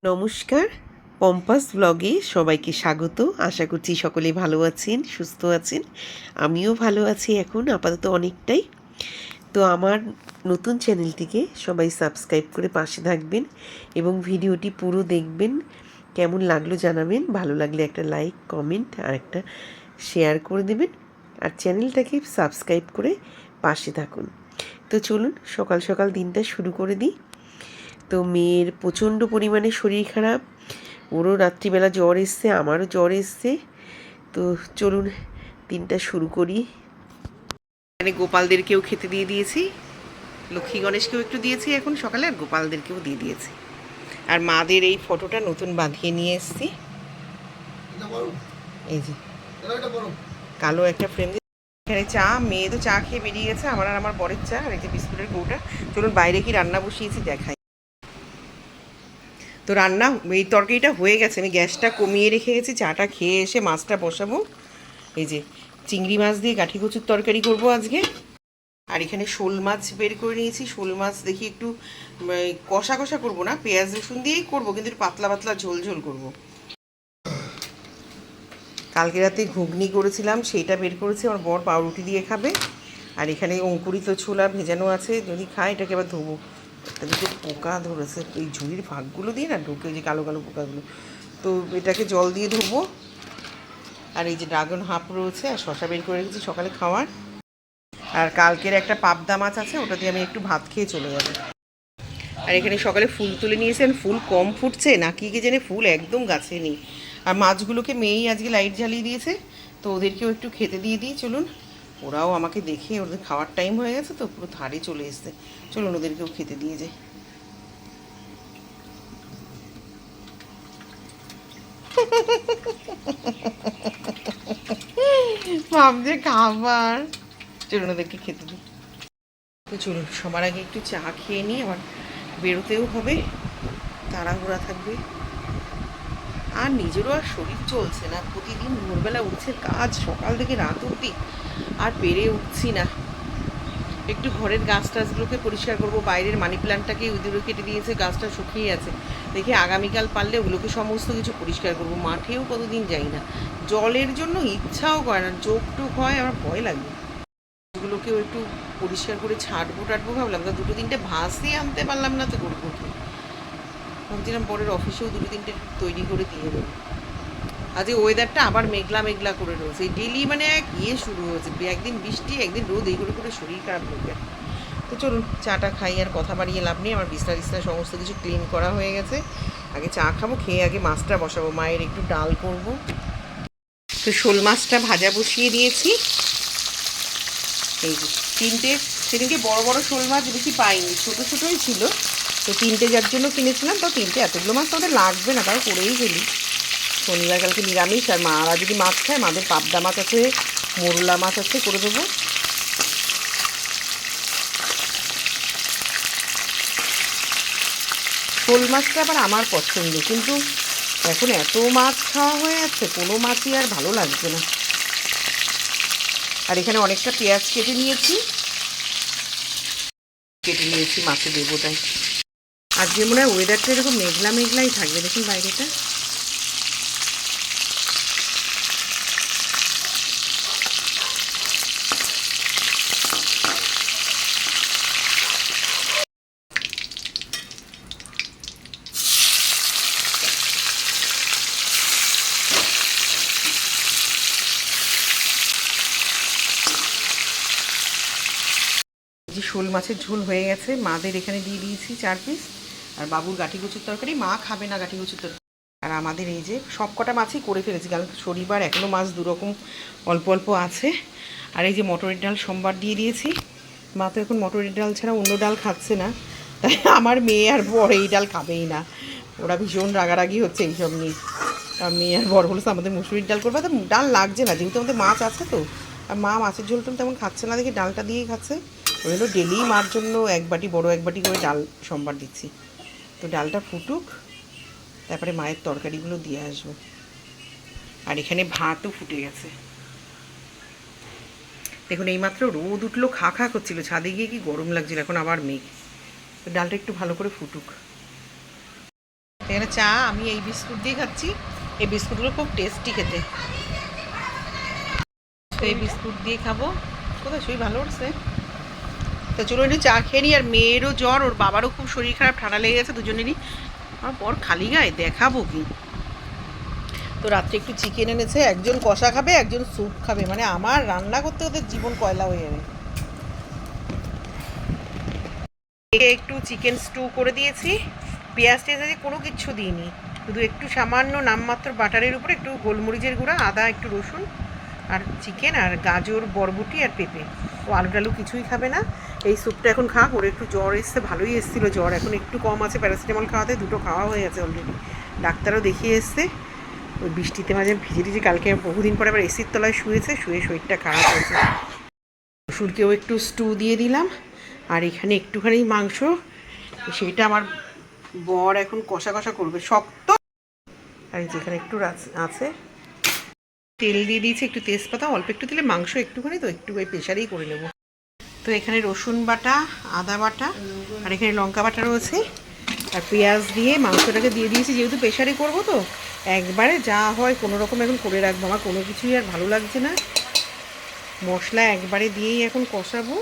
নমস্কার, পম্পাস ব্লগে সবাইকে স্বাগত। আশা করছি সকলেই ভালো আছেন, সুস্থ আছেন। আমিও ভালো আছি এখন আপাতত অনেকটাই। তো আমার নতুন চ্যানেলটিকে সবাই সাবস্ক্রাইব করে পাশে থাকবেন এবং ভিডিওটি পুরো দেখবেন। কেমন লাগলো জানাবেন, ভালো লাগলে একটা লাইক, কমেন্ট আর একটা শেয়ার করে দেবেন। আর চ্যানেলটাকে সাবস্ক্রাইব করে পাশে থাকুন। তো চলুন সকাল সকাল দিনটা শুরু করে দিই। তো মেয়ের প্রচণ্ড পরিমাণে শরীর খারাপ, ওরও রাত্রিবেলা জ্বর এসছে, আমারও জ্বর এসছে। তো চলুন দিনটা শুরু করি। এখানে গোপালদেরকেও খেতে দিয়ে দিয়েছি, লক্ষ্মী গণেশকেও একটু দিয়েছি এখন সকালে, আর গোপালদেরকেও দিয়ে দিয়েছি। আর মাদের এই ফটোটা নতুন বাঁধিয়ে নিয়ে এসেছি, এই যে কালো একটা ফ্রেম। এখানে চা, মেয়ে তো চা খেয়ে বেরিয়ে গেছে, আমার আর আমার বরের চা, আর এই যে বিস্কুটের কৌটা। চলুন বাইরে কি রান্না বসিয়েছি দেখাই। তো রান্না এই তরকারিটা হয়ে গেছে, আমি গ্যাসটা কমিয়ে রেখে গেছি। চাটা খেয়ে এসে মাছটা বসাবো। এই যে চিংড়ি মাছ দিয়ে গাঠি কচুর তরকারি করব আজকে। আর এখানে শোল মাছ বের করে নিয়েছি। শোল মাছ দেখি একটু কষা কষা করবো না, পেঁয়াজ রসুন দিয়েই করবো, কিন্তু একটু পাতলা পাতলা ঝোল ঝোল করবো। কালকে রাতে ঘুগনি করেছিলাম, সেইটা বের করেছি, আমার বর পাউরুটি দিয়ে খাবে। আর এখানে অঙ্কুরিত ছোলা ভেজানো আছে, যদি খায় এটাকে আবার ধোবো। একটা দিকে পোকা ধরেছে এই ঝুড়ির ফাঁকগুলো দিয়ে না, ঢুকে যে কালো কালো পোকাগুলো। তো এটাকে জল দিয়ে ধোবো। আর এই যে ড্রাগন হাফ রয়েছে, আর শশা বের করে রেখেছি সকালে খাওয়ার। আর কালকের একটা পাবদা মাছ আছে, ওটা দিয়ে আমি একটু ভাত খেয়ে চলে যাবো। আর এখানে সকালে ফুল তুলে নিয়েছেন, ফুল কম ফুটছে না কি জেনে, ফুল একদম গাছে নেই। আর মাছগুলোকে মেয়েই আজকে লাইট জ্বালিয়ে দিয়েছে, তো ওদেরকেও একটু খেতে দিয়ে দিই। চলুন, ওরাও আমাকে দেখে, ওদের খাওয়ার টাইম হয়ে গেছে তো পুরো ধারে চলে এসছে। চলুন ওদেরকেও খেতে দিয়ে যাই। ভাবছে খাবার, চলুন ওদেরকে খেতে দিই। তো চলুন সবার আগে একটু চা খেয়ে নিই, আবার বেরোতেও হবে, তাড়াহুড়া থাকবে। আর নিজেরও আর শরীর চলছে না, প্রতিদিন ভোরবেলা উঠছে কাজ, সকাল থেকে রাত অবধি আর পেরে উঠছি না। একটু ঘরের গাছ টাছগুলোকে পরিষ্কার করবো, বাইরের মানি প্ল্যান্টটাকে উইদুরে কেটে দিয়েছে, গাছটা শুকিয়ে আছে। দেখি আগামীকাল পারলে ওগুলোকে সমস্ত কিছু পরিষ্কার করবো। মাঠেও কতদিন যাই না, জলের জন্য ইচ্ছাও করে না, চোখ টোক হয়, আমার ভয় লাগে। ওগুলোকেও একটু পরিষ্কার করে ছাড়বো টাটবো ভাবলাম, তা দুটো তিনটে ভাসই আনতে পারলাম না, তো করবো কি। ভাবছিলাম পরের অফিসেও দুটো তিনটে তৈরি করে দিয়ে দেবো। আজকে ওয়েদারটা আবার মেঘলা মেঘলা করে রয়েছে, ডেলি মানে এক শুরু হয়েছে, একদিন বৃষ্টি একদিন রোদ, এই করে করে শরীর খারাপ হয়ে যায়। তো চলুন চাটা খাই, আর কথা বাড়িয়ে লাভ নেই। আমার বিছনা টিছনা সমস্ত কিছু ক্লিন করা হয়ে গেছে। আগে চা খাবো, খেয়ে আগে মাছটা বসাবো, মায়ের একটু ডাল করব। তো শোল মাছটা ভাজা বসিয়ে দিয়েছি। এই যে তিনটে, সেদিনকে বড় বড় শোল মাছ বেশি পাইনি, ছোটো ছোটোই ছিল। তো তিনটে যার জন্য কিনেছিলাম, তো তিনটে, এতগুলো মাছ তো আমাদের লাগবে না, তাও করেই ফেলি। শনিবার কালকে নিরামিষ, আর মারা যদি মাছ খায়, মাদের পাবদা মাছ আছে, মোরলা মাছ আছে, করে দেবো। শোল মাছটা আবার আমার পছন্দ, কিন্তু এখন এত মাছ খাওয়া হয়ে যাচ্ছে, কোনো মাছই আর ভালো লাগছে না। আর এখানে অনেকটা পেঁয়াজ কেটে নিয়েছি মাছে দেবোটাই। আর যে মনে হয় ওয়েদারটা এরকম মেঘলা মেঘলাই থাকবে, দেখুন বাইরেটা। যে শোল মাছের ঝোল হয়ে গেছে, মাদের এখানে দিয়ে দিয়েছি 4 পিস। আর বাবুর গাঠি কচুর তরকারি, মা খাবে না গাঠি কচুর তরকারি। আর আমাদের এই যে সব কটা মাছই করে ফেলেছি, কারণ শনিবার এখনও মাছ দুরকম অল্প অল্প আছে। আর এই যে মটরের ডাল সোমবার দিয়ে দিয়েছি। মা তো এখন মটরের ডাল ছাড়া অন্য ডাল খাচ্ছে না, তাই আমার মেয়ে আর বর এই ডাল খাবেই না। ওরা ভীষণ রাগারাগি হচ্ছে এইসব নিয়ে। আর মেয়ে আর বর বলেছে আমাদের মুসুরির ডাল করবে, তো ডাল লাগছে না, যেহেতু আমাদের মাছ আছে তো। আর মা মাছের ঝোল টোল তেমন খাচ্ছে না দেখে ডালটা দিয়েই খাচ্ছে। ওই হলো ডেলি মার জন্য এক বাটি, বড় এক বাটি করে ডাল সোমবার দিচ্ছি। তো ডালটা ফুটুক, তারপরে মায়ের তরকারিগুলো দিয়ে আসবো। আর এখানে ভাতও ফুটে গেছে। দেখুন এইমাত্র রোদ উঠলো, খা খা করছিল, ছাদে গিয়ে কি গরম লাগছিল, এখন আবার মেঘ। তো ডালটা একটু ভালো করে ফুটুক। এখানে চা, আমি এই বিস্কুট দিয়ে খাচ্ছি। এই বিস্কুটগুলো খুব টেস্টি খেতে, তো এই বিস্কুট দিয়ে খাবো। কোথায় শরীর ভালো উঠছে? তো চলো একটু চা খেয়ে নিই। আর মেয়েরও জ্বর, ওর বাবারও খুব শরীর খারাপ, ঠান্ডা লেগে গেছে দুজনেরই। আমার পর খালি গায়ে দেখাবো কি? তো রাত্রে একটু চিকেন এনেছে, একজন কষা খাবে, একজন স্যুপ খাবে। মানে আমার রান্না করতে ওদের জীবন কয়লা হয়ে যাবে। একটু চিকেন স্টু করে দিয়েছি, পেঁয়াজ টেয়াজ দিয়ে কোনো কিচ্ছু দিইনি, শুধু একটু সামান্য নামমাত্র বাটারের উপরে একটু গোলমরিচের গুঁড়া, আদা, একটু রসুন, আর চিকেন, আর গাজর, বরবটি, আর পেঁপে। ও আলু টালু কিছুই খাবে না। এই স্যুপটা এখন খাক। ওর একটু জ্বর এসছে, ভালোই এসেছিলো জ্বর, এখন একটু কম আছে। প্যারাসিটামল খাওয়াতে দুটো খাওয়া হয়ে গেছে অলরেডি, ডাক্তারও দেখিয়ে এসছে। ওই বৃষ্টিতে মাঝে ভিজে ভিজে কালকে বহুদিন পরে আবার এসির তলায় শুয়েছে, শুয়ে শরীরটা খারাপ হয়েছে। শ্বশুরকেও একটু স্টু দিয়ে দিলাম, আর এখানে একটুখানি মাংস, সেইটা আমার বর এখন কষা কষা করবে শক্ত। আর যেখানে একটু আছে, তেল দিয়ে দিয়েছি, একটু তেজপাতা অল্প একটু দিলে, মাংস একটুখানি তো একটু ওই প্রেশারেই করে নেব। তো এখানে রসুন বাটা, আদা বাটা, আর এখানে লঙ্কা বাটা রয়েছে, আর পেঁয়াজ দিয়ে মাংসটাকে দিয়ে দিয়েছি। যেহেতু প্রেশারে করবো তো একবারে যা হয় কোনো রকম এখন করে রাখবো। আমার কোনো কিছুই আর ভালো লাগছে না, মশলা একবারে দিয়েই এখন কষাবো।